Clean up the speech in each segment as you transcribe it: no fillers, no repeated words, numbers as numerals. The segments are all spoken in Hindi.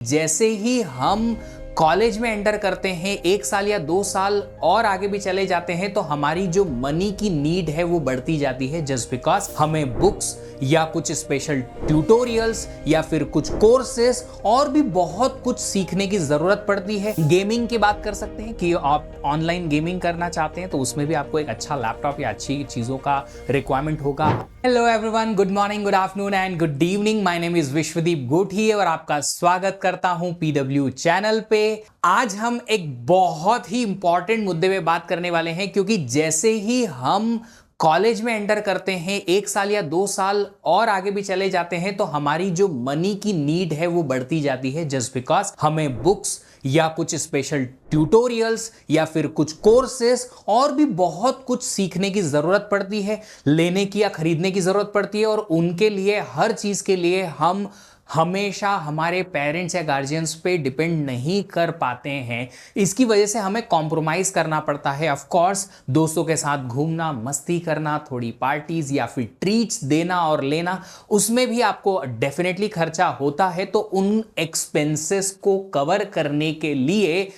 जैसे ही हम कॉलेज में एंटर करते हैं, 1 साल या 2 साल और आगे भी चले जाते हैं, तो हमारी जो मनी की नीड है वो बढ़ती जाती है। जस्ट बिकॉज हमें बुक्स या कुछ स्पेशल ट्यूटोरियल्स या फिर कुछ कोर्सेस और भी बहुत कुछ सीखने की जरूरत पड़ती है। गेमिंग की बात कर सकते हैं कि आप ऑनलाइन गेमिंग करना चाहते हैं तो उसमें भी आपको एक अच्छा लैपटॉप या अच्छी चीजों का रिक्वायरमेंट होगा। Hello everyone, good morning, good afternoon and good evening. My name is Vishwadeep Gothi और आपका स्वागत करता हूं पीडब्ल्यू चैनल पे। आज हम एक बहुत ही इंपॉर्टेंट मुद्दे पे बात करने वाले हैं, क्योंकि जैसे ही हम कॉलेज में एंटर करते हैं, 1 साल या 2 साल और आगे भी चले जाते हैं, तो हमारी जो मनी की नीड है वो बढ़ती जाती है। जस्ट बिकॉज हमें बुक्स या कुछ स्पेशल ट्यूटोरियल्स या फिर कुछ कोर्सेस और भी बहुत कुछ सीखने की जरूरत पड़ती है, लेने की या खरीदने की जरूरत पड़ती है। और उनके लिए, हर चीज के लिए हम हमेशा हमारे पेरेंट्स या गार्जियंस पे डिपेंड नहीं कर पाते हैं। इसकी वजह से हमें कॉम्प्रोमाइज करना पड़ता है। ऑफ कोर्स दोस्तों के साथ घूमना, मस्ती करना, थोड़ी पार्टीज या फिर ट्रीट्स देना और लेना, उसमें भी आपको डेफिनेटली खर्चा होता है। तो उन एक्सपेंसेस को कवर करने के लिए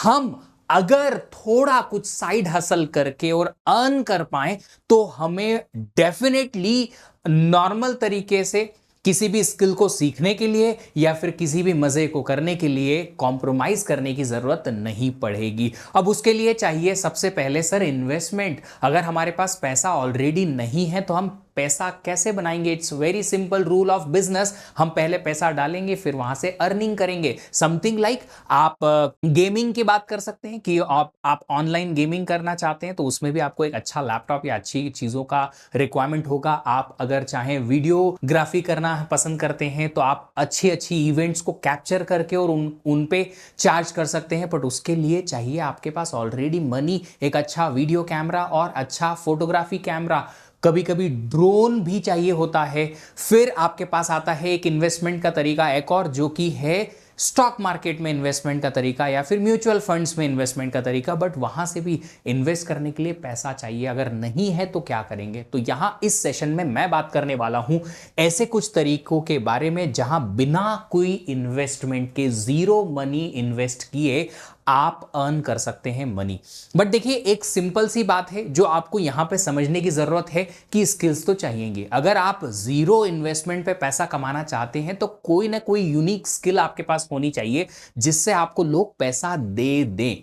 हम अगर थोड़ा कुछ साइड हसल करके और अर्न कर पाए तो हमें डेफिनेटली नॉर्मल तरीके से किसी भी स्किल को सीखने के लिए या फिर किसी भी मजे को करने के लिए कॉम्प्रोमाइज करने की जरूरत नहीं पड़ेगी। अब उसके लिए चाहिए सबसे पहले सर इन्वेस्टमेंट। अगर हमारे पास पैसा ऑलरेडी नहीं है तो हम पैसा कैसे बनाएंगे? It's very simple rule of business. हम पहले पैसा डालेंगे, फिर वहां से अर्निंग करेंगे। समथिंग लाइक आप गेमिंग की बात कर सकते हैं कि आप ऑनलाइन गेमिंग करना चाहते हैं तो उसमें भी आपको एक अच्छा लैपटॉप या अच्छी चीजों का रिक्वायरमेंट होगा। आप अगर चाहें वीडियोग्राफी करना पसंद करते हैं तो आप अच्छी अच्छी इवेंट्स को कैप्चर करके और उन पे चार्ज कर सकते हैं। बट उसके लिए चाहिए आपके पास ऑलरेडी मनी, एक अच्छा वीडियो कैमरा और अच्छा फोटोग्राफी कैमरा, कभी कभी ड्रोन भी चाहिए होता है। फिर आपके पास आता है एक इन्वेस्टमेंट का तरीका एक और, जो कि है स्टॉक मार्केट में इन्वेस्टमेंट का तरीका या फिर म्यूचुअल फंड्स में इन्वेस्टमेंट का तरीका। बट वहां से भी इन्वेस्ट करने के लिए पैसा चाहिए। अगर नहीं है तो क्या करेंगे? तो यहां इस सेशन में मैं बात करने वाला हूं ऐसे कुछ तरीकों के बारे में जहां बिना कोई इन्वेस्टमेंट के, जीरो मनी इन्वेस्ट किए आप अर्न कर सकते हैं मनी। बट देखिए, एक सिंपल सी बात है जो आपको यहां पे समझने की जरूरत है कि स्किल्स तो चाहिएंगी। अगर आप जीरो इन्वेस्टमेंट पे पैसा कमाना चाहते हैं तो कोई ना कोई यूनिक स्किल आपके पास होनी चाहिए जिससे आपको लोग पैसा दे दें।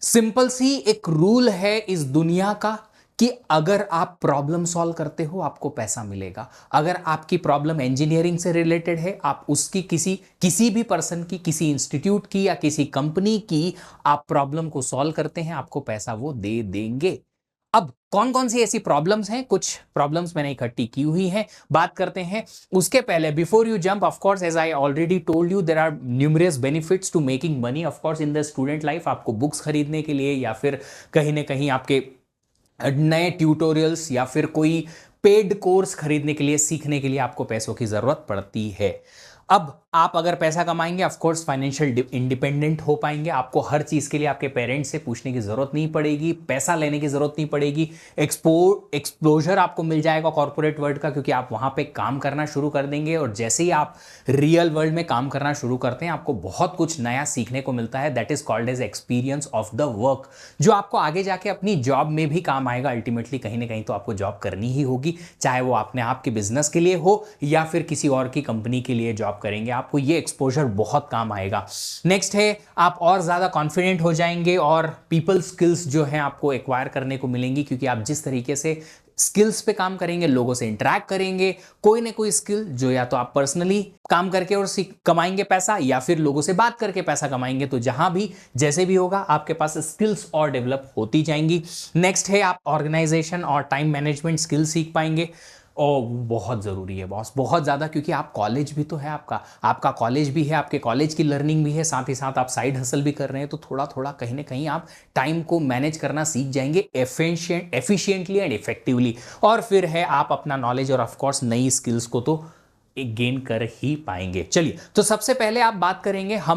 सिंपल सी एक रूल है इस दुनिया का कि अगर आप प्रॉब्लम सॉल्व करते हो आपको पैसा मिलेगा। अगर आपकी प्रॉब्लम इंजीनियरिंग से रिलेटेड है, आप उसकी किसी भी पर्सन की, किसी इंस्टीट्यूट की या किसी कंपनी की आप प्रॉब्लम को सॉल्व करते हैं, आपको पैसा वो दे देंगे। अब कौन कौन सी ऐसी प्रॉब्लम्स हैं? कुछ प्रॉब्लम्स मैंने इकट्ठी की हुई हैं, बात करते हैं। उसके पहले, before you jump, of course as I already told you, there are numerous benefits to making money. Of course in the student life आपको बुक्स खरीदने के लिए या फिर कहीं ना कहीं आपके नए ट्यूटोरियल्स या फिर कोई पेड कोर्स खरीदने के लिए, सीखने के लिए आपको पैसों की जरूरत पड़ती है। अब आप अगर पैसा कमाएंगे, ऑफ कोर्स फाइनेंशियल इंडिपेंडेंट हो पाएंगे। आपको हर चीज के लिए आपके पेरेंट्स से पूछने की जरूरत नहीं पड़ेगी, पैसा लेने की जरूरत नहीं पड़ेगी। एक्सपोजर आपको मिल जाएगा कॉर्पोरेट वर्ल्ड का, क्योंकि आप वहां पे काम करना शुरू कर देंगे। और जैसे ही आप रियल वर्ल्ड में काम करना शुरू करते हैं, आपको बहुत कुछ नया सीखने को मिलता है। That is called as experience of the work, जो आपको आगे जाके अपनी जॉब में भी काम आएगा। अल्टीमेटली कहीं ना कहीं तो आपको जॉब करनी ही होगी, चाहे वो अपने आपके बिजनेस के लिए हो या फिर किसी और की कंपनी के लिए जॉब करेंगे, आपको ये एक्सपोजर बहुत काम आएगा। नेक्स्ट है, आप और ज्यादा कॉन्फिडेंट हो जाएंगे और पीपल स्किल्स जो है आपको एक्वायर करने को मिलेंगी, क्योंकि आप जिस तरीके से स्किल्स पे काम करेंगे, लोगों से इंटरैक्ट करेंगे, कोई ना कोई स्किल जो या तो आप पर्सनली काम करके और कमाएंगे पैसा या फिर लोगों से बात करके पैसा कमाएंगे। तो जहां भी जैसे भी होगा आपके पास स्किल्स और डेवलप होती जाएंगी। नेक्स्ट है, आप ऑर्गेनाइजेशन और टाइम मैनेजमेंट स्किल सीख पाएंगे। और बहुत ज़रूरी है बॉस, बहुत ज़्यादा, क्योंकि आप कॉलेज भी तो है, आपका कॉलेज भी है, आपके कॉलेज की लर्निंग भी है, साथ ही साथ आप साइड हसल भी कर रहे हैं। तो थोड़ा थोड़ा कहीं ना कहीं आप टाइम को मैनेज करना सीख जाएंगे एफिशिएंटली एंड इफेक्टिवली। और फिर है, आप अपना नॉलेज और ऑफकोर्स नई स्किल्स को तो गेन कर ही पाएंगे। चलिए, तो सबसे पहले हम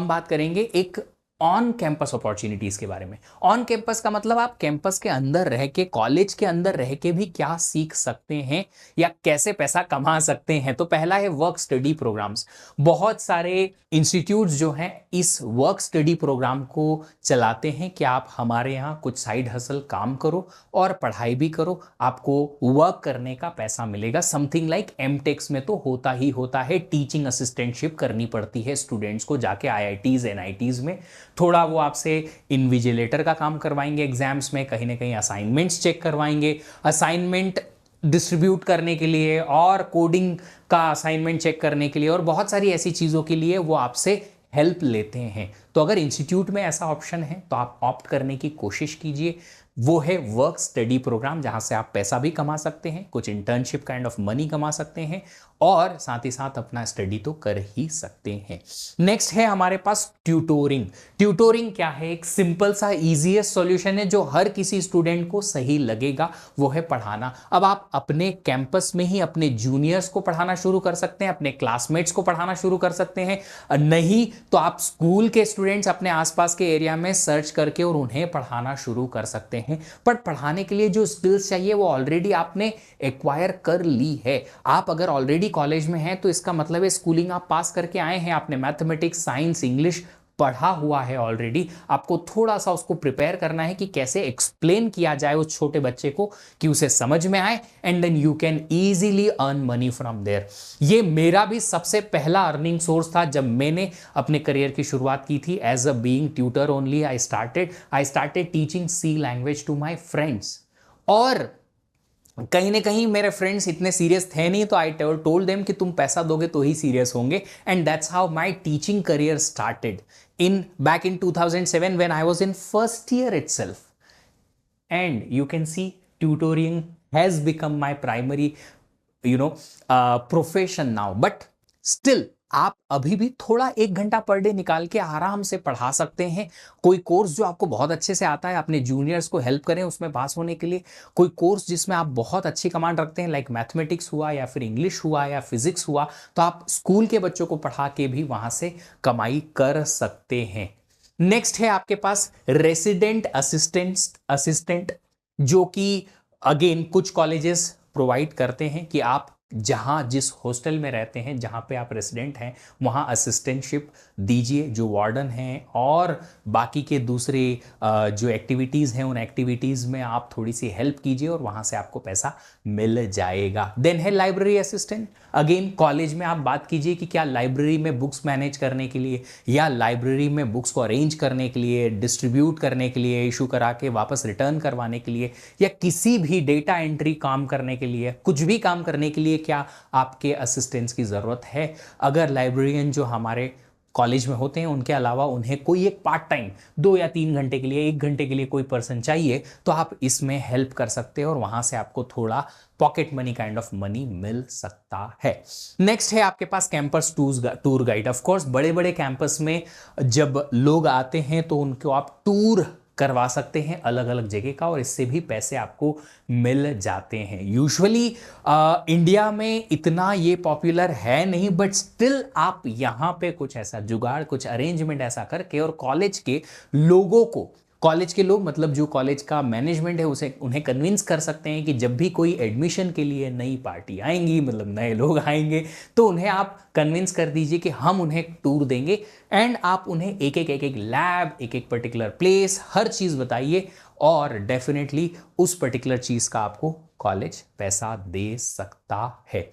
बात करेंगे एक ऑन कैंपस अपॉर्चुनिटीज के बारे में। ऑन कैंपस का मतलब आप कैंपस के अंदर रह के, कॉलेज के अंदर रह के भी क्या सीख सकते हैं या कैसे पैसा कमा सकते हैं। तो पहला है वर्क स्टडी प्रोग्राम्स। बहुत सारे इंस्टीट्यूट्स जो हैं इस वर्क स्टडी प्रोग्राम को चलाते हैं कि आप हमारे यहाँ कुछ साइड हसल काम करो और पढ़ाई भी करो, आपको वर्क करने का पैसा मिलेगा। समथिंग लाइक एमटेक्स में तो होता ही होता है, टीचिंग असिस्टेंटशिप करनी पड़ती है स्टूडेंट्स को जाके आईआईटीज एनआईटीज में। थोड़ा वो आपसे इन्विजिलेटर का काम करवाएंगे एग्जाम्स में, कहीं ना कहीं असाइनमेंट्स चेक करवाएंगे, असाइनमेंट डिस्ट्रीब्यूट करने के लिए और कोडिंग का असाइनमेंट चेक करने के लिए और बहुत सारी ऐसी चीज़ों के लिए वो आपसे हेल्प लेते हैं। तो अगर इंस्टीट्यूट में ऐसा ऑप्शन है तो आप ऑप्ट करने की कोशिश कीजिए। वो है वर्क स्टडी प्रोग्राम, जहां से आप पैसा भी कमा सकते हैं, कुछ इंटर्नशिप काइंड ऑफ मनी कमा सकते हैं और साथ ही साथ अपना स्टडी तो कर ही सकते हैं। नेक्स्ट है हमारे पास ट्यूटोरिंग। ट्यूटोरिंग क्या है? एक सिंपल सा इजीएस्ट सॉल्यूशन है जो हर किसी स्टूडेंट को सही लगेगा, वो है पढ़ाना। अब आप अपने कैंपस में ही अपने जूनियर्स को पढ़ाना शुरू कर सकते हैं, अपने क्लासमेट्स को पढ़ाना शुरू कर सकते हैं, नहीं तो आप स्कूल के स्टूडेंट्स अपने आसपास के एरिया में सर्च करके और उन्हें पढ़ाना शुरू कर सकते हैं। पर पढ़ाने के लिए जो स्किल्स चाहिए वो ऑलरेडी आपने एक्वायर कर ली है। आप अगर ऑलरेडी कॉलेज में हैं तो इसका मतलब है स्कूलिंग आप पास करके आए हैं, आपने मैथमेटिक्स, साइंस, इंग्लिश पढ़ा हुआ है ऑलरेडी। आपको थोड़ा सा उसको प्रिपेयर करना है कि कैसे एक्सप्लेन किया जाए उस छोटे बच्चे को कि उसे समझ में आए, and then you can easily earn money from there. ये मेरा भी सबसे पहला अर्निंग सोर्स था जब मैंने अपने करियर की शुरुआत की थी। As a being tutor only I started teaching C language to my friends. और कहीं ना कहीं मेरे फ्रेंड्स इतने सीरियस थे नहीं, तो आई टोल्ड देम कि तुम पैसा दोगे तो ही सीरियस होंगे, and that's how my teaching career started in back in 2007 when I was in first year itself. And you can see tutoring has become my primary profession now. But still आप अभी भी थोड़ा 1 घंटा पर डे निकाल के आराम से पढ़ा सकते हैं। कोई कोर्स जो आपको बहुत अच्छे से आता है, अपने जूनियर्स को हेल्प करें उसमें पास होने के लिए। कोई कोर्स जिसमें आप बहुत अच्छी कमांड रखते हैं, लाइक मैथमेटिक्स हुआ या फिर इंग्लिश हुआ या फिजिक्स हुआ, तो आप स्कूल के बच्चों को पढ़ा के भी वहां से कमाई कर सकते हैं। नेक्स्ट है आपके पास रेसिडेंट असिस्टेंट, जो कि अगेन कुछ कॉलेजेस प्रोवाइड करते हैं कि आप जहां जिस हॉस्टल में रहते हैं, जहां पे आप रेसिडेंट हैं, वहां असिस्टेंटशिप दीजिए जो वार्डन हैं, और बाकी के दूसरे जो एक्टिविटीज़ हैं उन एक्टिविटीज़ में आप थोड़ी सी हेल्प कीजिए और वहां से आपको पैसा मिल जाएगा। देन है लाइब्रेरी असिस्टेंट। अगेन कॉलेज में आप बात कीजिए कि क्या लाइब्रेरी में बुक्स मैनेज करने के लिए या लाइब्रेरी में बुक्स को अरेंज करने के लिए, डिस्ट्रीब्यूट करने के लिए, इशू करा के वापस रिटर्न करवाने के लिए, या किसी भी डेटा एंट्री काम करने के लिए, कुछ भी काम करने के लिए क्या आपके असिस्टेंस की जरूरत है। अगर लाइब्रेरियन जो हमारे कॉलेज में होते हैं उनके अलावा उन्हें कोई एक पार्ट टाइम 2 या 3 घंटे के लिए, 1 घंटे के लिए कोई पर्सन चाहिए, तो आप इसमें हेल्प कर सकते हैं और वहां से आपको थोड़ा pocket money kind of money मिल सकता है। नेक्स्ट है आपके पास campus tour guide. Of course बड़े बड़े कैंपस में जब लोग आते हैं तो उनको आप टूर करवा सकते हैं अलग अलग जगह का, और इससे भी पैसे आपको मिल जाते हैं। यूजुअली इंडिया में इतना ये पॉपुलर है नहीं, बट स्टिल आप यहाँ पे कुछ ऐसा जुगाड़, कुछ अरेंजमेंट ऐसा करके और कॉलेज के लोगों को, कॉलेज के लोग मतलब जो कॉलेज का मैनेजमेंट है उसे, उन्हें कन्विंस कर सकते हैं कि जब भी कोई एडमिशन के लिए नई पार्टी आएंगी, मतलब नए लोग आएंगे, तो उन्हें आप कन्विंस कर दीजिए कि हम उन्हें टूर देंगे, एंड आप उन्हें एक एक लैब, एक एक पर्टिकुलर प्लेस, हर चीज़ बताइए, और डेफिनेटली उस पर्टिकुलर चीज़ का आपको कॉलेज पैसा दे सकता है।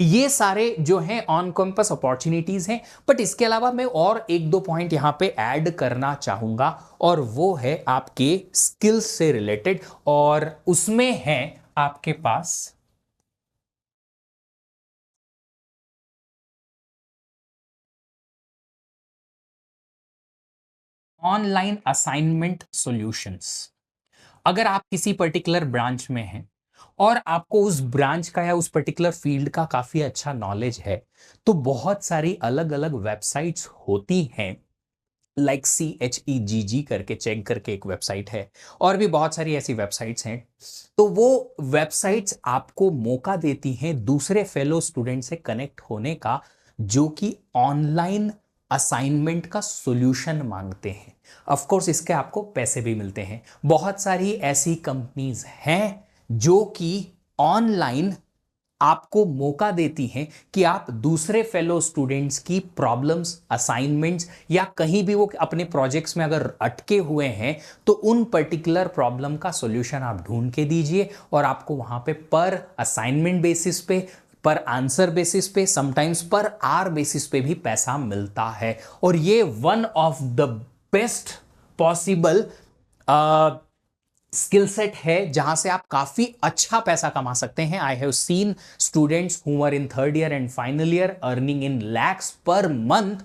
ये सारे जो हैं ऑन कैंपस अपॉर्चुनिटीज हैं, बट इसके अलावा मैं और 1-2 पॉइंट यहां पे ऐड करना चाहूंगा, और वो है आपके स्किल्स से रिलेटेड, और उसमें है आपके पास ऑनलाइन असाइनमेंट सॉल्यूशंस। अगर आप किसी पर्टिकुलर ब्रांच में हैं और आपको उस ब्रांच का या उस पर्टिकुलर फील्ड का काफी अच्छा नॉलेज है, तो बहुत सारी अलग अलग वेबसाइट्स होती हैं, लाइक CHEGG करके, चेक करके एक वेबसाइट है, और भी बहुत सारी ऐसी वेबसाइट्स हैं। तो वो वेबसाइट्स आपको मौका देती हैं दूसरे फेलो स्टूडेंट से कनेक्ट होने का, जो कि ऑनलाइन असाइनमेंट का सॉल्यूशन मांगते हैं। ऑफ कोर्स इसके आपको पैसे भी मिलते हैं। बहुत सारी ऐसी कंपनीज हैं जो कि ऑनलाइन आपको मौका देती हैं कि आप दूसरे फेलो स्टूडेंट्स की प्रॉब्लम्स, असाइनमेंट्स या कहीं भी वो अपने प्रोजेक्ट्स में अगर अटके हुए हैं तो उन पर्टिकुलर प्रॉब्लम का सॉल्यूशन आप ढूंढ के दीजिए और आपको वहां पे पर असाइनमेंट बेसिस पे, पर आंसर बेसिस पे, समटाइम्स पर आर बेसिस पे भी पैसा मिलता है। और ये one of the best possible skill set है जहां से आप काफी अच्छा पैसा कमा सकते हैं। I have seen students who are in third year and final year earning in lakhs per month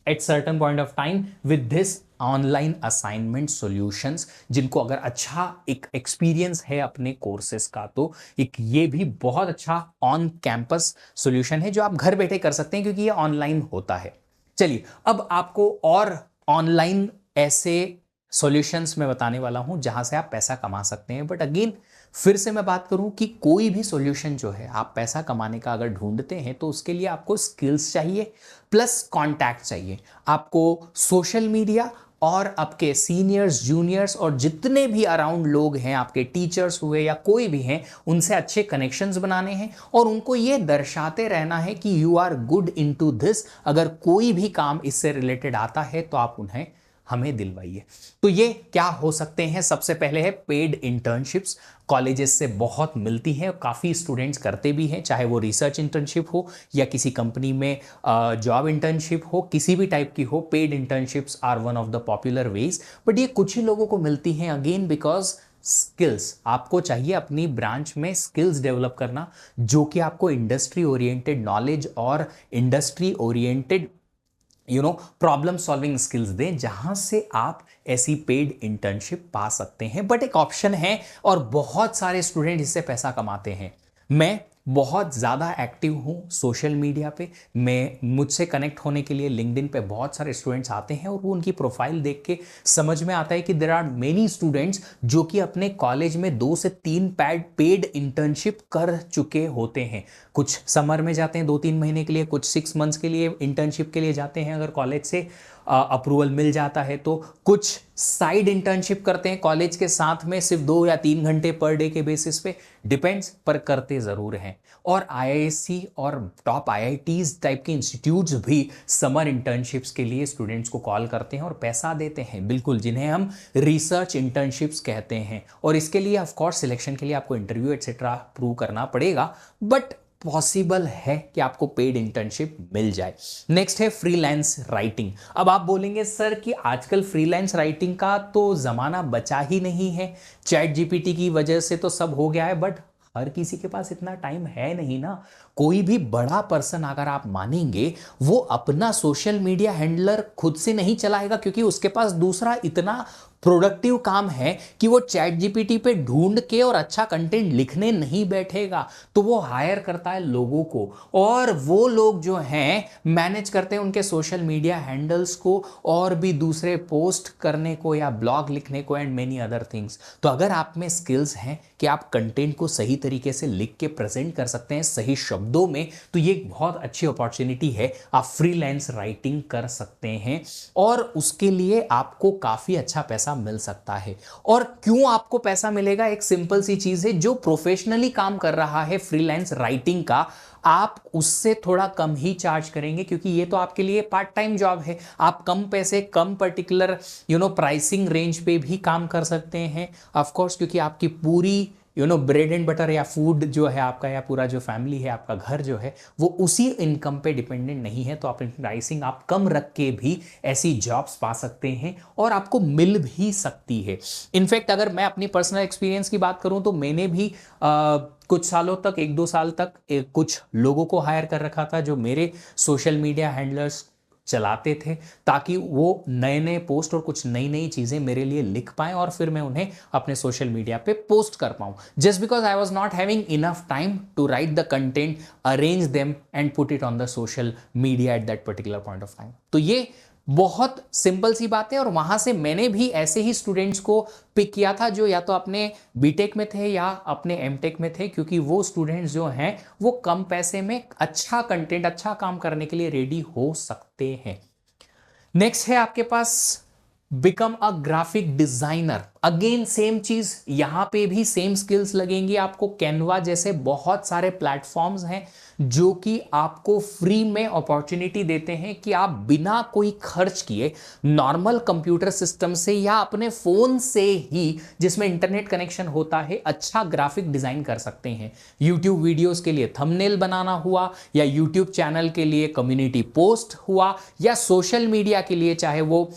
at certain point of time with this online assignment solutions, जिनको अगर अच्छा एक एक्सपीरियंस है अपने कोर्सेज का तो एक ये भी बहुत अच्छा ऑन कैंपस सॉल्यूशन है जो आप घर बैठे कर सकते हैं क्योंकि ये ऑनलाइन होता है। चलिए अब आपको और ऑनलाइन ऐसे सॉल्यूशंस मैं बताने वाला हूं जहां से आप पैसा कमा सकते हैं। बट अगेन फिर से मैं बात करूं कि कोई भी सॉल्यूशन जो है आप पैसा कमाने का अगर ढूंढते हैं तो उसके लिए आपको स्किल्स चाहिए प्लस कॉन्टैक्ट चाहिए। आपको सोशल मीडिया और आपके सीनियर्स, जूनियर्स और जितने भी अराउंड लोग हैं, आपके टीचर्स हुए या कोई भी हैं, उनसे अच्छे कनेक्शंस बनाने हैं और उनको ये दर्शाते रहना है कि you are good into this. अगर कोई भी काम इससे रिलेटेड आता है तो आप उन्हें हमें दिलवाइए। तो ये क्या हो सकते हैं? सबसे पहले है पेड इंटर्नशिप्स। कॉलेजेस से बहुत मिलती हैं, काफ़ी स्टूडेंट्स करते भी हैं, चाहे वो रिसर्च इंटर्नशिप हो या किसी कंपनी में जॉब इंटर्नशिप हो, किसी भी टाइप की हो। Paid internships are one of the popular ways, but ये कुछ ही लोगों को मिलती हैं अगेन बिकॉज स्किल्स आपको चाहिए अपनी ब्रांच में स्किल्स डेवलप करना, जो कि आपको इंडस्ट्री ओरिएंटेड नॉलेज और industry oriented problem solving skills दें, जहां से आप ऐसी पेड इंटर्नशिप पा सकते हैं। बट एक ऑप्शन है और बहुत सारे स्टूडेंट इससे पैसा कमाते हैं। मैं बहुत ज़्यादा एक्टिव हूँ सोशल मीडिया पे। मैं मुझसे कनेक्ट होने के लिए लिंक्डइन पे बहुत सारे स्टूडेंट्स आते हैं और वो उनकी प्रोफाइल देख के समझ में आता है कि देयर आर मेनी स्टूडेंट्स जो कि अपने कॉलेज में 2 से 3 पेड इंटर्नशिप कर चुके होते हैं। कुछ समर में जाते हैं 2-3 महीने के लिए, कुछ 6 मंथ्स के लिए इंटर्नशिप के लिए जाते हैं अगर कॉलेज से अप्रूवल मिल जाता है तो। कुछ साइड इंटर्नशिप करते हैं कॉलेज के साथ में सिर्फ 2 या 3 घंटे पर डे के बेसिस पे, डिपेंड्स, पर करते ज़रूर हैं। और आईआईएससी और टॉप आईआईटीज टाइप के इंस्टीट्यूट्स भी समर इंटर्नशिप्स के लिए स्टूडेंट्स को कॉल करते हैं और पैसा देते हैं, बिल्कुल, जिन्हें हम रिसर्च इंटर्नशिप्स कहते हैं। और इसके लिए ऑफकोर्स सिलेक्शन के लिए आपको इंटरव्यू एटसेट्रा प्रूव करना पड़ेगा, बट पॉसिबल है कि आपको पेड इंटर्नशिप मिल जाए। नेक्स्ट है फ्रीलांस राइटिंग। अब आप बोलेंगे सर कि आजकल फ्रीलांस राइटिंग का तो ज़माना बचा ही नहीं है, चैट जीपीटी की वजह से तो सब हो गया है, बट हर किसी के पास इतना टाइम है नहीं ना। कोई भी बड़ा पर्सन अगर आप मानेंगे वो अपना सोशल मीडिया हैंडलर खुद से नहीं चलाएगा क्योंकि उसके पास दूसरा इतना प्रोडक्टिव काम है कि वो चैट जीपीटी पे ढूंढ के और अच्छा कंटेंट लिखने नहीं बैठेगा। तो वो हायर करता है लोगों को और वो लोग जो हैं मैनेज करते हैं उनके सोशल मीडिया हैंडल्स को और भी दूसरे पोस्ट करने को या ब्लॉग लिखने को एंड मेनी अदर थिंग्स। तो अगर आप में स्किल्स हैं कि आप कंटेंट को सही तरीके से लिख के प्रेजेंट कर सकते हैं सही शब्दों में, तो ये एक बहुत अच्छी अपॉर्चुनिटी है। आप फ्रीलांस राइटिंग कर सकते हैं और उसके लिए आपको काफ़ी अच्छा पैसा मिल सकता है। और क्यों आपको पैसा मिलेगा? एक सिंपल सी चीज है, जो प्रोफेशनली काम कर रहा है फ्रीलांस राइटिंग का, आप उससे थोड़ा कम ही चार्ज करेंगे क्योंकि ये तो आपके लिए पार्ट टाइम जॉब है। आप कम पैसे, कम पर्टिकुलर प्राइसिंग रेंज पे भी काम कर सकते हैं ऑफ कोर्स, क्योंकि आपकी पूरी ब्रेड एंड बटर या फूड जो है आपका या पूरा जो फैमिली है, आपका घर जो है, वो उसी इनकम पे डिपेंडेंट नहीं है। तो अपनी प्राइसिंग आप कम रख के भी ऐसी जॉब्स पा सकते हैं और आपको मिल भी सकती है। इनफैक्ट अगर मैं अपनी पर्सनल एक्सपीरियंस की बात करूं तो मैंने भी कुछ सालों तक, 1-2 साल तक कुछ लोगों को हायर कर रखा था जो मेरे सोशल मीडिया हैंडलर्स चलाते थे, ताकि वो नए नए पोस्ट और कुछ नई नई चीज़ें मेरे लिए लिख पाएं और फिर मैं उन्हें अपने सोशल मीडिया पे पोस्ट कर पाऊं। Just because I was not having enough time to write the content, arrange them and put it on the social media at that particular point of time. तो ये बहुत सिंपल सी बात है और वहां से मैंने भी ऐसे ही स्टूडेंट्स को पिक किया था जो या तो अपने बीटेक में थे या अपने एमटेक में थे, क्योंकि वो स्टूडेंट्स जो हैं वो कम पैसे में अच्छा कंटेंट, अच्छा काम करने के लिए रेडी हो सकते हैं। नेक्स्ट है आपके पास become a graphic designer. Again same चीज, यहां पे भी सेम स्किल्स लगेंगी आपको। कैनवा जैसे बहुत सारे प्लेटफॉर्म्स हैं जो कि आपको फ्री में अपॉर्चुनिटी देते हैं कि आप बिना कोई खर्च किए नॉर्मल कंप्यूटर सिस्टम से या अपने फोन से ही, जिसमें इंटरनेट कनेक्शन होता है, अच्छा ग्राफिक डिजाइन कर सकते हैं। यूट्यूब वीडियोस के लिए थंबनेल बनाना हुआ, या यूट्यूब चैनल के लिए कम्युनिटी पोस्ट हुआ, या सोशल मीडिया के लिए चाहे वो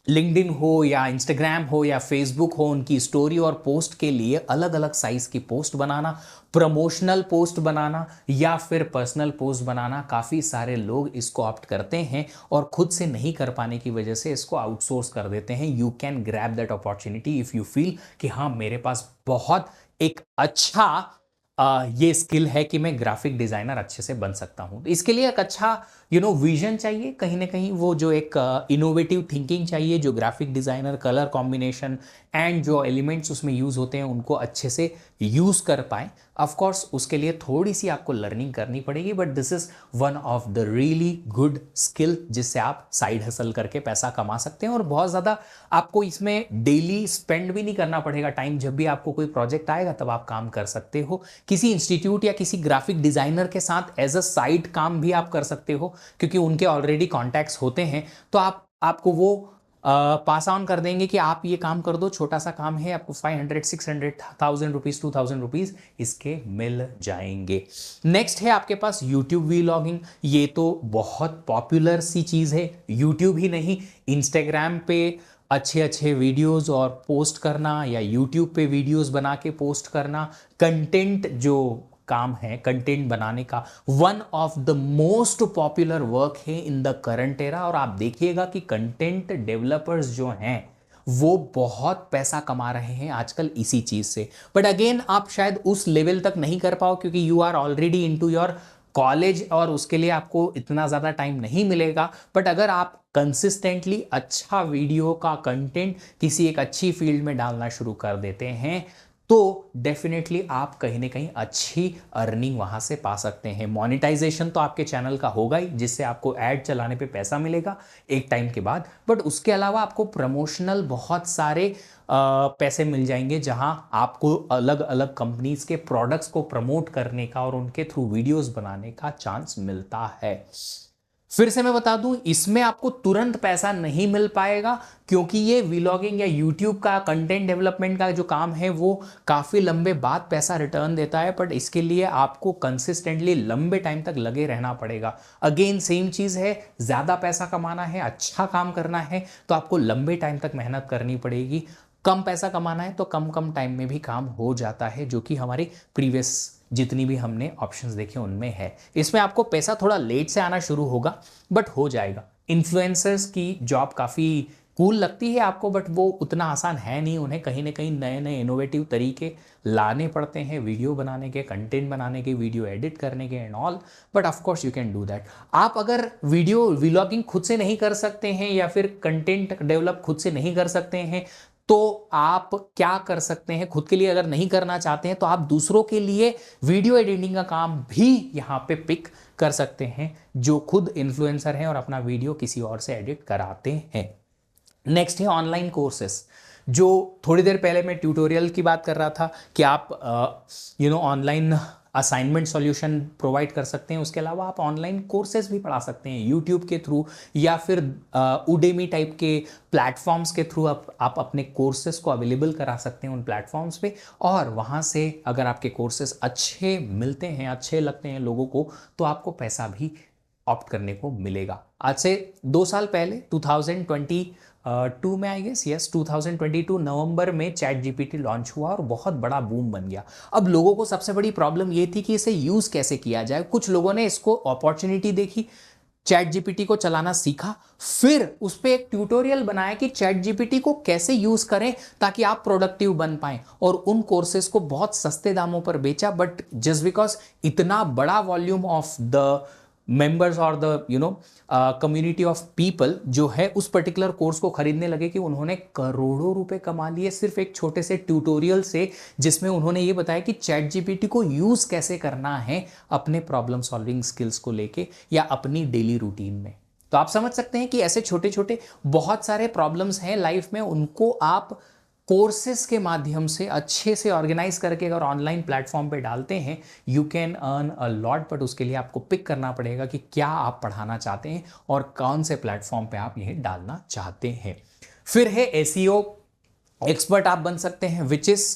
लिंक्डइन हो या इंस्टाग्राम हो या फेसबुक हो, उनकी स्टोरी और पोस्ट के लिए अलग अलग साइज की पोस्ट बनाना, प्रमोशनल पोस्ट बनाना या फिर पर्सनल पोस्ट बनाना। काफ़ी सारे लोग इसको ऑप्ट करते हैं और खुद से नहीं कर पाने की वजह से इसको आउटसोर्स कर देते हैं। You can grab that opportunity if you feel कि हाँ, मेरे पास बहुत एक अच्छा ये स्किल है कि मैं ग्राफिक डिजाइनर अच्छे से बन सकता हूं। इसके लिए एक अच्छा विजन चाहिए, कहीं ना कहीं वो जो एक इनोवेटिव थिंकिंग चाहिए, जो graphic designer colour combination and जो एलिमेंट्स उसमें यूज होते हैं उनको अच्छे से यूज कर पाए। ऑफ कोर्स उसके लिए थोड़ी सी आपको लर्निंग करनी पड़ेगी, but this is one of the really good skill जिससे आप साइड हसल करके पैसा कमा सकते हैं। और बहुत ज़्यादा आपको इसमें डेली स्पेंड भी नहीं करना पड़ेगा टाइम। जब भी आपको कोई प्रोजेक्ट आएगा तब आप काम कर सकते हो। किसी इंस्टीट्यूट या किसी ग्राफिक डिजाइनर के साथ एज अ साइड काम भी आप कर सकते हो, क्योंकि उनके ऑलरेडी कॉन्टैक्ट्स होते हैं, तो आपको वो पास ऑन कर देंगे कि आप ये काम कर दो, छोटा सा काम है, आपको 500, 600, 1000 रुपीज, 2000 रुपीज इसके मिल जाएंगे। नेक्स्ट है आपके पास यूट्यूब वीलॉगिंग। ये तो बहुत पॉपुलर सी चीज है। यूट्यूब ही नहीं, इंस्टाग्राम पे अच्छे अच्छे वीडियोस और पोस्ट करना, या यूट्यूब पे वीडियोस बना के पोस्ट करना, कंटेंट जो काम है कंटेंट बनाने का, one of the most popular work है इन द करंट एरा। और आप देखिएगा कि कंटेंट डेवलपर्स जो हैं वो बहुत पैसा कमा रहे हैं आजकल इसी चीज से। बट अगेन आप शायद उस लेवल तक नहीं कर पाओ, क्योंकि you are already into your college और उसके लिए आपको इतना ज़्यादा टाइम नहीं मिलेगा। बट अगर आप कंसिस्टेंटली अच्छा वीडियो का कंटेंट किसी एक अच्छी फील्ड में डालना शुरू कर देते हैं तो डेफिनेटली आप कहीं ना कहीं अच्छी अर्निंग वहां से पा सकते हैं। मोनेटाइजेशन तो आपके चैनल का होगा ही, जिससे आपको ऐड चलाने पे पैसा मिलेगा एक टाइम के बाद। बट उसके अलावा आपको प्रमोशनल बहुत सारे पैसे मिल जाएंगे, जहां आपको अलग अलग कंपनीज के प्रोडक्ट्स को प्रमोट करने का और उनके थ्रू वीडियोस बनाने का चांस मिलता है। फिर से मैं बता दूं, इसमें आपको तुरंत पैसा नहीं मिल पाएगा, क्योंकि ये व्लॉगिंग या यूट्यूब का कंटेंट डेवलपमेंट का जो काम है वो काफ़ी लंबे बाद पैसा रिटर्न देता है। बट इसके लिए आपको कंसिस्टेंटली लंबे टाइम तक लगे रहना पड़ेगा। अगेन सेम चीज़ है, ज़्यादा पैसा कमाना है, अच्छा काम करना है तो आपको लंबे टाइम तक मेहनत करनी पड़ेगी। कम पैसा कमाना है तो कम कम टाइम में भी काम हो जाता है, जो कि हमारी प्रीवियस जितनी भी हमने ऑप्शंस देखे उनमें है। इसमें आपको पैसा थोड़ा लेट से आना शुरू होगा, बट हो जाएगा। इन्फ्लुएंसर्स की जॉब काफ़ी कूल लगती है आपको, बट वो उतना आसान है नहीं। उन्हें कहीं ना कहीं नए नए इनोवेटिव तरीके लाने पड़ते हैं, वीडियो बनाने के, कंटेंट बनाने के, वीडियो एडिट करने के and all. But of course you can do that. आप अगर वीडियो व्लॉगिंग खुद से नहीं कर सकते हैं या फिर कंटेंट डेवलप खुद से नहीं कर सकते हैं, तो आप क्या कर सकते हैं, खुद के लिए अगर नहीं करना चाहते हैं तो आप दूसरों के लिए वीडियो एडिटिंग का काम भी यहाँ पे पिक कर सकते हैं, जो खुद इन्फ्लुएंसर हैं और अपना वीडियो किसी और से एडिट कराते हैं। नेक्स्ट है ऑनलाइन कोर्सेस। जो थोड़ी देर पहले मैं ट्यूटोरियल की बात कर रहा था कि आप ऑनलाइन असाइनमेंट सॉल्यूशन प्रोवाइड कर सकते हैं। उसके अलावा आप ऑनलाइन कोर्सेज भी पढ़ा सकते हैं यूट्यूब के थ्रू, या फिर उडेमी टाइप के प्लेटफॉर्म्स के थ्रू आप अपने कोर्सेज को अवेलेबल करा सकते हैं उन प्लेटफॉर्म्स पे। और वहाँ से अगर आपके कोर्सेज अच्छे मिलते हैं, अच्छे लगते हैं लोगों को, तो आपको पैसा भी ऑप्ट करने को मिलेगा। आज से 2 साल पहले 2022 में आई गेस, यस 2022 नवंबर में चैट जीपीटी लॉन्च हुआ और बहुत बड़ा बूम बन गया। अब लोगों को सबसे बड़ी प्रॉब्लम ये थी कि इसे यूज़ कैसे किया जाए। कुछ लोगों ने इसको अपॉर्चुनिटी देखी, चैट जीपीटी को चलाना सीखा, फिर उस पर एक ट्यूटोरियल बनाया कि चैट जीपीटी को कैसे यूज करें ताकि आप प्रोडक्टिव बन पाएं, और उन कोर्सेज को बहुत सस्ते दामों पर बेचा। बट जस्ट बिकॉज इतना बड़ा वॉल्यूम ऑफ द मेंबर्स और द कम्युनिटी ऑफ पीपल जो है उस पर्टिकुलर कोर्स को खरीदने लगे कि उन्होंने करोड़ों रुपए कमा लिए सिर्फ एक छोटे से ट्यूटोरियल से, जिसमें उन्होंने ये बताया कि चैट जीपीटी को यूज कैसे करना है अपने प्रॉब्लम सॉल्विंग स्किल्स को लेके या अपनी डेली रूटीन में। तो आप समझ सकते हैं कि ऐसे छोटे छोटे बहुत सारे प्रॉब्लम्स हैं लाइफ में, उनको आप कोर्सेज के माध्यम से अच्छे से ऑर्गेनाइज करके अगर ऑनलाइन प्लेटफॉर्म पे डालते हैं, you can earn a lot. But उसके लिए आपको पिक करना पड़ेगा कि क्या आप पढ़ाना चाहते हैं और कौन से प्लेटफॉर्म पे आप यह डालना चाहते हैं। फिर है एसईओ एक्सपर्ट आप बन सकते हैं, विच इज,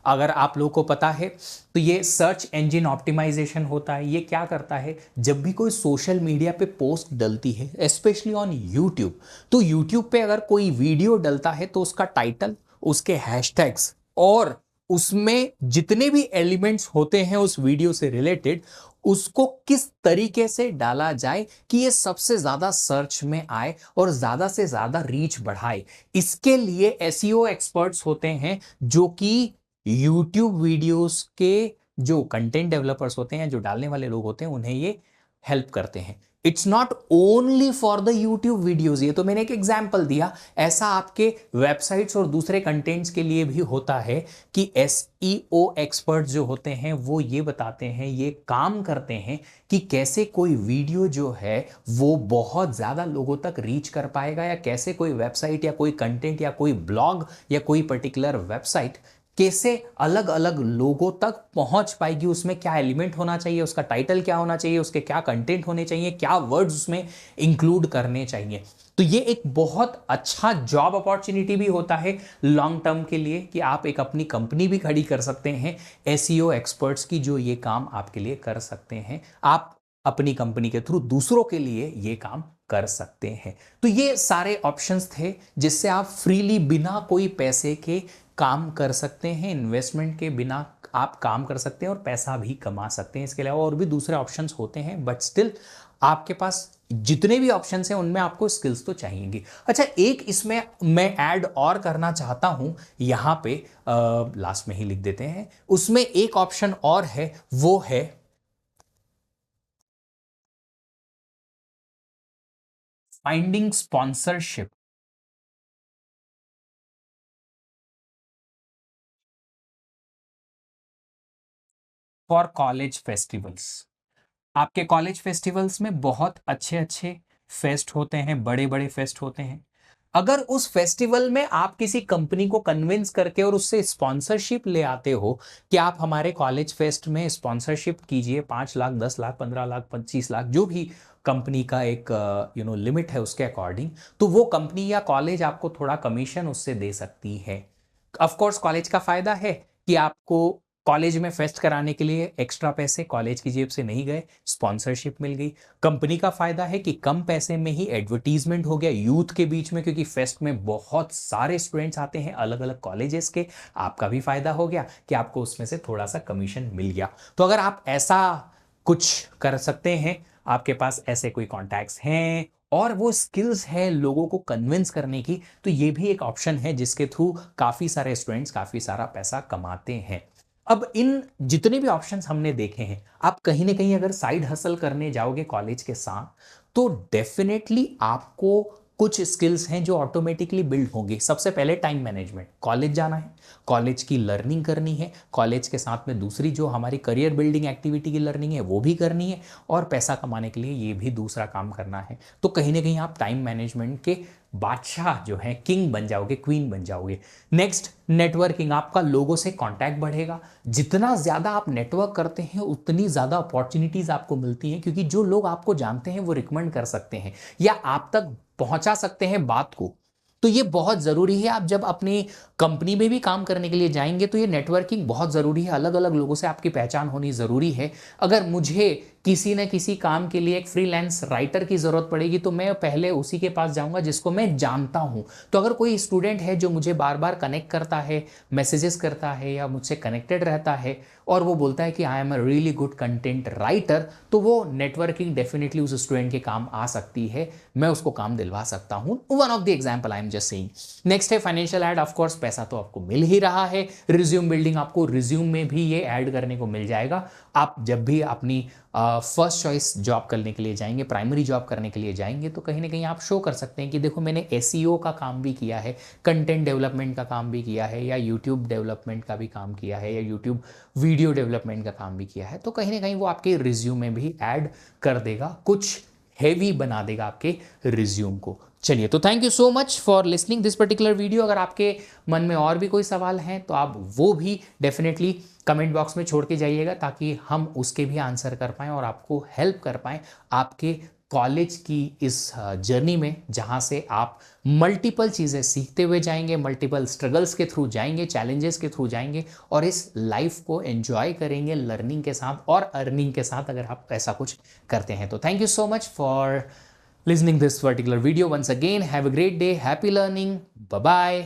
अगर आप लोगों को पता है तो ये सर्च इंजन ऑप्टिमाइजेशन होता है। ये क्या करता है, जब भी कोई सोशल मीडिया पे पोस्ट डलती है, स्पेशली ऑन यूट्यूब, तो यूट्यूब पे अगर कोई वीडियो डलता है तो उसका टाइटल, उसके हैशटैग्स और उसमें जितने भी एलिमेंट्स होते हैं उस वीडियो से रिलेटेड, उसको किस तरीके से डाला जाए कि ये सबसे ज्यादा सर्च में आए और ज्यादा से ज्यादा रीच बढ़ाए। इसके लिए एसईओ एक्सपर्ट्स होते हैं जो कि यूट्यूब वीडियोस के जो कंटेंट डेवलपर्स होते हैं, जो डालने वाले लोग होते हैं, उन्हें ये हेल्प करते हैं। It's not only for the YouTube videos, ये तो मैंने एक एग्जाम्पल दिया, ऐसा आपके वेबसाइट्स और दूसरे कंटेंट्स के लिए भी होता है कि एसईओ एक्सपर्ट जो होते हैं वो ये बताते हैं, ये काम करते हैं कि कैसे कोई वीडियो जो है वो बहुत ज्यादा लोगों तक रीच कर पाएगा, या कैसे कोई वेबसाइट या कोई कंटेंट या कोई ब्लॉग या कोई पर्टिकुलर वेबसाइट कैसे अलग अलग लोगों तक पहुंच पाएगी, उसमें क्या एलिमेंट होना चाहिए, उसका टाइटल क्या होना चाहिए, उसके क्या कंटेंट होने चाहिए, क्या वर्ड्स उसमें इंक्लूड करने चाहिए। तो ये एक बहुत अच्छा जॉब अपॉर्चुनिटी भी होता है लॉन्ग टर्म के लिए, कि आप एक अपनी कंपनी भी खड़ी कर सकते हैं एसईओ एक्सपर्ट्स की, जो ये काम आपके लिए कर सकते हैं। आप अपनी कंपनी के थ्रू दूसरों के लिए ये काम कर सकते हैं। तो ये सारे ऑप्शंस थे जिससे आप फ्रीली बिना कोई पैसे के काम कर सकते हैं, इन्वेस्टमेंट के बिना आप काम कर सकते हैं और पैसा भी कमा सकते हैं। इसके अलावा और भी दूसरे ऑप्शंस होते हैं, बट स्टिल आपके पास जितने भी ऑप्शंस हैं उनमें आपको स्किल्स तो चाहिएंगी। अच्छा, एक इसमें मैं ऐड और करना चाहता हूं, यहां पे लास्ट में ही लिख देते हैं, उसमें एक ऑप्शन और है, वो है finding sponsorship for college festivals. आपके कॉलेज फेस्टिवल्स में बहुत अच्छे अच्छे फेस्ट होते हैं, बड़े बड़े फेस्ट होते हैं। अगर उस फेस्टिवल में आप किसी कंपनी को कन्विंस करके और उससे स्पॉन्सरशिप ले आते हो कि आप हमारे कॉलेज फेस्ट में स्पॉन्सरशिप कीजिए, 5 लाख, 10 लाख, 15 लाख, 25 लाख, जो भी कंपनी का एक लिमिट है उसके अकॉर्डिंग, तो वो कंपनी या कॉलेज आपको थोड़ा कमीशन उससे दे सकती है। ऑफ कोर्स कॉलेज का फायदा है कि आपको कॉलेज में फेस्ट कराने के लिए एक्स्ट्रा पैसे कॉलेज की जेब से नहीं गए, स्पॉन्सरशिप मिल गई। कंपनी का फायदा है कि कम पैसे में ही एडवर्टीजमेंट हो गया यूथ के बीच में, क्योंकि फेस्ट में बहुत सारे स्टूडेंट्स आते हैं अलग अलग कॉलेजेस के। आपका भी फायदा हो गया कि आपको उसमें से थोड़ा सा कमीशन मिल गया। तो अगर आप ऐसा कुछ कर सकते हैं, आपके पास ऐसे कोई कॉन्टैक्ट्स हैं और वो स्किल्स है लोगों को कन्विंस करने की, तो ये भी एक ऑप्शन है जिसके थ्रू काफी सारे स्टूडेंट्स काफी सारा पैसा कमाते हैं। अब इन जितने भी ऑप्शंस हमने देखे हैं, आप कहीं ना कहीं अगर साइड हसल करने जाओगे कॉलेज के साथ, तो डेफिनेटली आपको कुछ स्किल्स हैं जो ऑटोमेटिकली बिल्ड होंगे। सबसे पहले टाइम मैनेजमेंट, कॉलेज जाना है, कॉलेज की लर्निंग करनी है, कॉलेज के साथ में दूसरी जो हमारी करियर बिल्डिंग एक्टिविटी की लर्निंग है वो भी करनी है, और पैसा कमाने के लिए ये भी दूसरा काम करना है। तो कहीं ना कहीं आप टाइम मैनेजमेंट के बादशाह जो है, किंग बन जाओगे, क्वीन बन जाओगे। नेक्स्ट, नेटवर्किंग, आपका लोगों से कांटेक्ट बढ़ेगा। जितना ज्यादा आप नेटवर्क करते हैं उतनी ज्यादा अपॉर्चुनिटीज आपको मिलती हैं, क्योंकि जो लोग आपको जानते हैं वो रिकमेंड कर सकते हैं या आप तक पहुंचा सकते हैं बात को। तो ये बहुत जरूरी है। आप जब अपनी कंपनी में भी काम करने के लिए जाएंगे तो ये नेटवर्किंग बहुत जरूरी है, अलग अलग लोगों से आपकी पहचान होनी जरूरी है। अगर मुझे किसी न किसी काम के लिए एक फ्रीलांस राइटर की जरूरत पड़ेगी तो मैं पहले उसी के पास जाऊंगा जिसको मैं जानता हूं। तो अगर कोई स्टूडेंट है जो मुझे बार बार कनेक्ट करता है, मैसेजेस करता है या मुझसे कनेक्टेड रहता है और वो बोलता है कि I am a really good content writer, तो वो नेटवर्किंग डेफिनेटली उस स्टूडेंट के काम आ सकती है, मैं उसको काम दिलवा सकता हूं। One of the example I am just saying. Next है फाइनेंशियल ऐड। ऑफ कोर्स पैसा तो आपको मिल ही रहा है, रिज्यूम बिल्डिंग, आपको रिज्यूम में भी ये ऐड करने को मिल जाएगा। आप जब भी अपनी फर्स्ट चॉइस जॉब करने के लिए जाएंगे, प्राइमरी जॉब करने के लिए जाएंगे, तो कहीं ना कहीं आप शो कर सकते हैं कि देखो मैंने एसईओ का काम भी किया है, कंटेंट डेवलपमेंट का काम भी किया है, या यूट्यूब डेवलपमेंट का भी काम किया है, या यूट्यूब वीडियो डेवलपमेंट का काम भी किया है। तो कहीं ना कहीं वो आपके रिज्यूम में भी ऐड कर देगा कुछ हैवी बना देगा आपके रिज्यूम को। चलिए, तो thank you so much for listening this particular video. अगर आपके मन में और भी कोई सवाल हैं तो आप वो भी डेफिनेटली कमेंट बॉक्स में छोड़ के जाइएगा, ताकि हम उसके भी आंसर कर पाएँ और आपको हेल्प कर पाएँ आपके कॉलेज की इस जर्नी में, जहाँ से आप मल्टीपल चीज़ें सीखते हुए जाएंगे, मल्टीपल स्ट्रगल्स के थ्रू जाएंगे, चैलेंजेस के थ्रू जाएंगे और इस लाइफ को एंजॉय करेंगे लर्निंग के साथ और अर्निंग के साथ, अगर आप ऐसा कुछ करते हैं तो। Thank you so much for listening this particular video. Once again, have a great day, happy learning, bye bye.